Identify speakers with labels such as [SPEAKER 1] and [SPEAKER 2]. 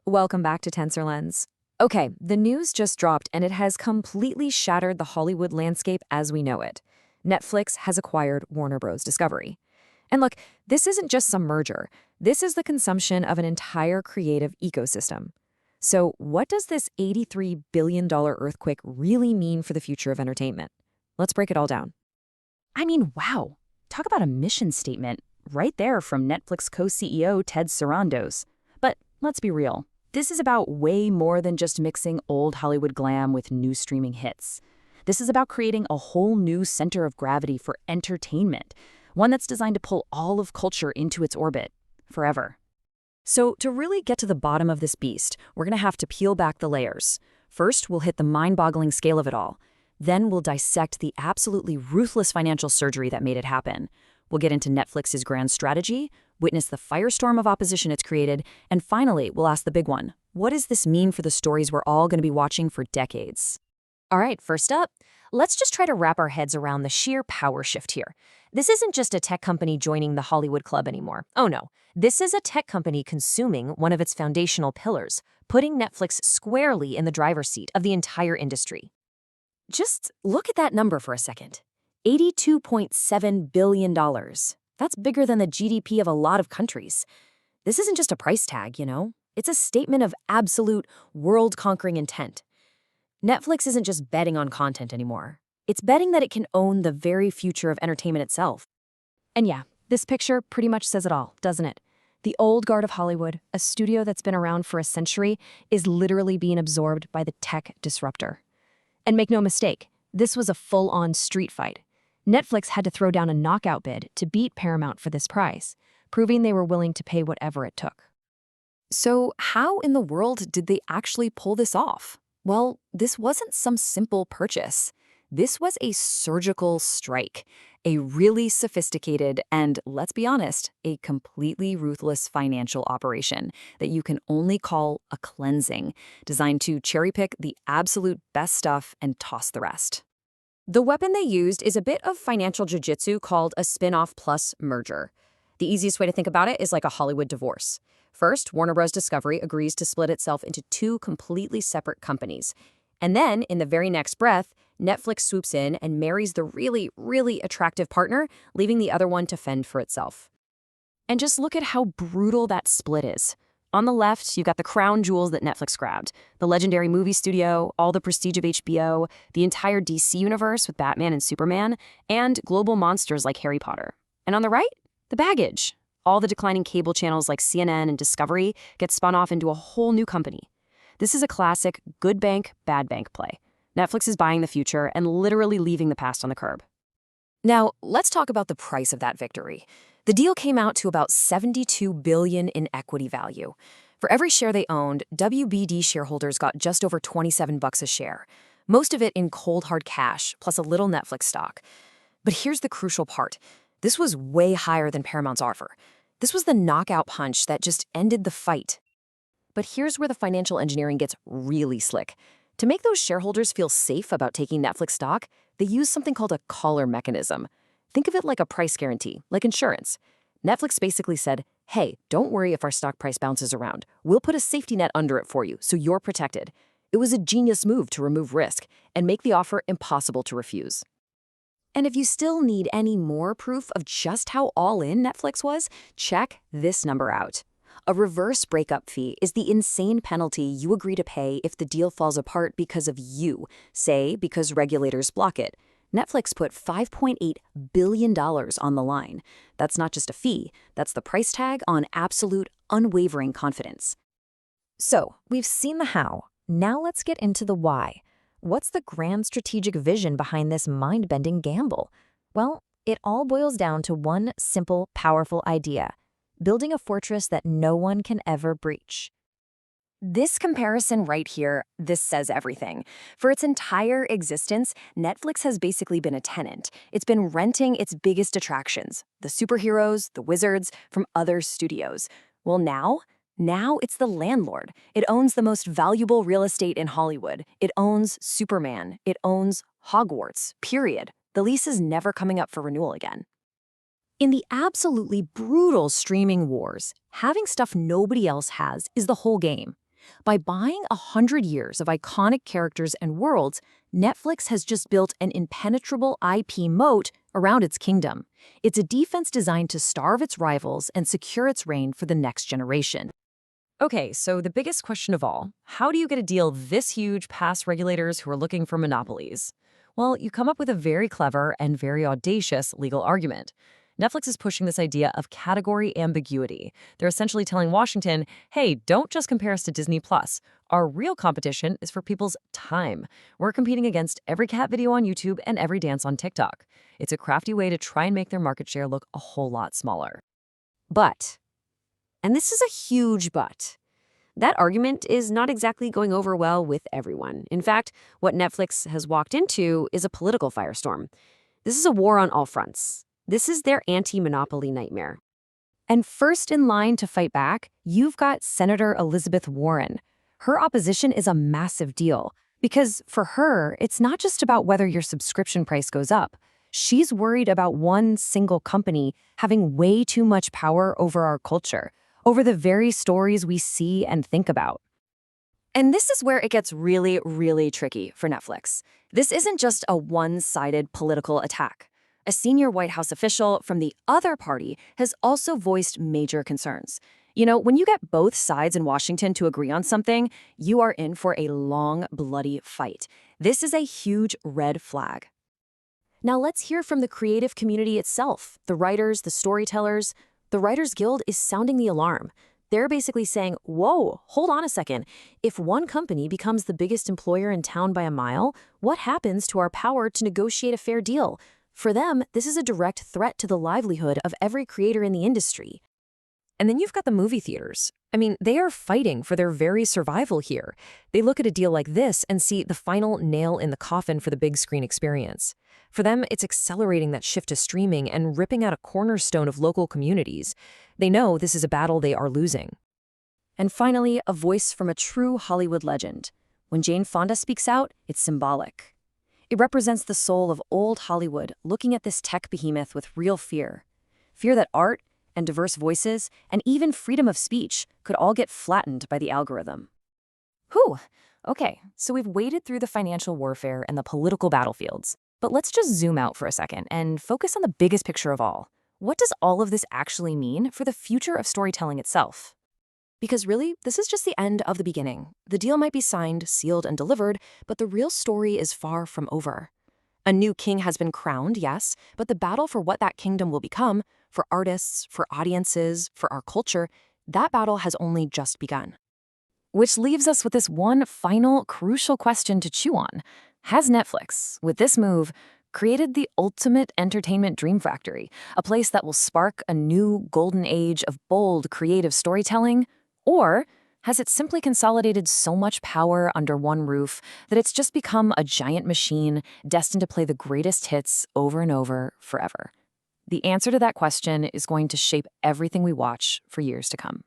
[SPEAKER 1] Welcome back to Tensor Lens. Okay, the news just dropped and it has completely shattered the Hollywood landscape as we know it. Netflix has acquired Warner Bros. Discovery. And look, this isn't just some merger. This is the consumption of an entire creative ecosystem. So what does this $83 billion earthquake really mean for the future of entertainment? Let's break it all down.
[SPEAKER 2] I mean, wow. Talk about a mission statement right there from Netflix co-CEO Ted Sarandos. But let's be real. This is about way more than just mixing old Hollywood glam with new streaming hits. This is about creating a whole new center of gravity for entertainment, one that's designed to pull all of culture into its orbit, forever.
[SPEAKER 1] So to really get to the bottom of this beast, we're going to have to peel back the layers. First, we'll hit the mind-boggling scale of it all. Then we'll dissect the absolutely ruthless financial surgery that made it happen. We'll get into Netflix's grand strategy, witness the firestorm of opposition it's created, and finally, we'll ask the big one. What does this mean for the stories we're all going to be watching for decades?
[SPEAKER 3] All right, first up, let's just try to wrap our heads around the sheer power shift here. This isn't just a tech company joining the Hollywood club anymore. Oh no, this is a tech company consuming one of its foundational pillars, putting Netflix squarely in the driver's seat of the entire industry. Just look at that number for a second. $82.7 billion. That's bigger than the GDP of a lot of countries. This isn't just a price tag, you know? It's a statement of absolute world-conquering intent. Netflix isn't just betting on content anymore. It's betting that it can own the very future of entertainment itself. And yeah, this picture pretty much says it all, doesn't it? The old guard of Hollywood, a studio that's been around for a century, is literally being absorbed by the tech disruptor. And make no mistake, this was a full-on street fight. Netflix had to throw down a knockout bid to beat Paramount for this prize, proving they were willing to pay whatever it took. So how in the world did they actually pull this off? Well, this wasn't some simple purchase. This was a surgical strike, a really sophisticated and, let's be honest, a completely ruthless financial operation that you can only call a cleansing, designed to cherry-pick the absolute best stuff and toss the rest. The weapon they used is a bit of financial jiu-jitsu called a spin-off plus merger. The easiest way to think about it is like a Hollywood divorce. First, Warner Bros. Discovery agrees to split itself into two completely separate companies. And then, in the very next breath, Netflix swoops in and marries the really, really attractive partner, leaving the other one to fend for itself. And just look at how brutal that split is. On the left, you've got the crown jewels that Netflix grabbed, the legendary movie studio, all the prestige of HBO, the entire DC universe with Batman and Superman, and global monsters like Harry Potter. And on the right, the baggage. All the declining cable channels like CNN and Discovery get spun off into a whole new company. This is a classic good bank, bad bank play. Netflix is buying the future and literally leaving the past on the curb. Now, let's talk about the price of that victory. The deal came out to about $72 billion in equity value. For every share they owned, WBD shareholders got just over $27 a share, most of it in cold hard cash, plus a little Netflix stock. But here's the crucial part. This was way higher than Paramount's offer. This was the knockout punch that just ended the fight. But here's where the financial engineering gets really slick. To make those shareholders feel safe about taking Netflix stock, they use something called a collar mechanism. Think of it like a price guarantee, like insurance. Netflix basically said, hey, don't worry if our stock price bounces around. We'll put a safety net under it for you, so you're protected. It was a genius move to remove risk and make the offer impossible to refuse. And if you still need any more proof of just how all-in Netflix was, check this number out. A reverse breakup fee is the insane penalty you agree to pay if the deal falls apart because of you, say because regulators block it. Netflix put $5.8 billion on the line. That's not just a fee, that's the price tag on absolute, unwavering confidence. So, we've seen the how. Now let's get into the why. What's the grand strategic vision behind this mind-bending gamble? Well, it all boils down to one simple, powerful idea: building a fortress that no one can ever breach. This comparison right here, this says everything. For its entire existence, Netflix has basically been a tenant. It's been renting its biggest attractions, the superheroes, the wizards, from other studios. Well, now it's the landlord. It owns the most valuable real estate in Hollywood. It owns Superman. It owns Hogwarts, period. The lease is never coming up for renewal again. In the absolutely brutal streaming wars, having stuff nobody else has is the whole game.
[SPEAKER 2] By buying 100 years of iconic characters and worlds, Netflix has just built an impenetrable IP moat around its kingdom. It's a defense designed to starve its rivals and secure its reign for the next generation.
[SPEAKER 3] Okay, so the biggest question of all, how do you get a deal this huge past regulators who are looking for monopolies? Well, you come up with a very clever and very audacious legal argument. Netflix is pushing this idea of category ambiguity. They're essentially telling Washington, hey, don't just compare us to Disney Plus. Our real competition is for people's time. We're competing against every cat video on YouTube and every dance on TikTok. It's a crafty way to try and make their market share look a whole lot smaller.
[SPEAKER 1] But, and this is a huge but, that argument is not exactly going over well with everyone. In fact, what Netflix has walked into is a political firestorm. This is a war on all fronts. This is their anti-monopoly nightmare. And first in line to fight back, you've got Senator Elizabeth Warren. Her opposition is a massive deal because for her, it's not just about whether your subscription price goes up. She's worried about one single company having way too much power over our culture, over the very stories we see and think about. And this is where it gets really, really tricky for Netflix. This isn't just a one-sided political attack. A senior White House official from the other party has also voiced major concerns. You know, when you get both sides in Washington to agree on something, you are in for a long, bloody fight. This is a huge red flag. Now let's hear from the creative community itself, the writers, the storytellers. The Writers Guild is sounding the alarm. They're basically saying, whoa, hold on a second. If one company becomes the biggest employer in town by a mile, what happens to our power to negotiate a fair deal? For them, this is a direct threat to the livelihood of every creator in the industry.
[SPEAKER 3] And then you've got the movie theaters. I mean, they are fighting for their very survival here. They look at a deal like this and see the final nail in the coffin for the big screen experience. For them, it's accelerating that shift to streaming and ripping out a cornerstone of local communities. They know this is a battle they are losing.
[SPEAKER 2] And finally, a voice from a true Hollywood legend. When Jane Fonda speaks out, it's symbolic. It represents the soul of old Hollywood looking at this tech behemoth with real fear. Fear that art and diverse voices and even freedom of speech could all get flattened by the algorithm.
[SPEAKER 3] Whew. Okay, so we've waded through the financial warfare and the political battlefields. But let's just zoom out for a second and focus on the biggest picture of all. What does all of this actually mean for the future of storytelling itself? Because really, this is just the end of the beginning. The deal might be signed, sealed, and delivered, but the real story is far from over. A new king has been crowned, yes, but the battle for what that kingdom will become, for artists, for audiences, for our culture, that battle has only just begun. Which leaves us with this one final, crucial question to chew on. Has Netflix, with this move, created the ultimate entertainment dream factory, a place that will spark a new golden age of bold, creative storytelling? Or has it simply consolidated so much power under one roof that it's just become a giant machine destined to play the greatest hits over and over forever? The answer to that question is going to shape everything we watch for years to come.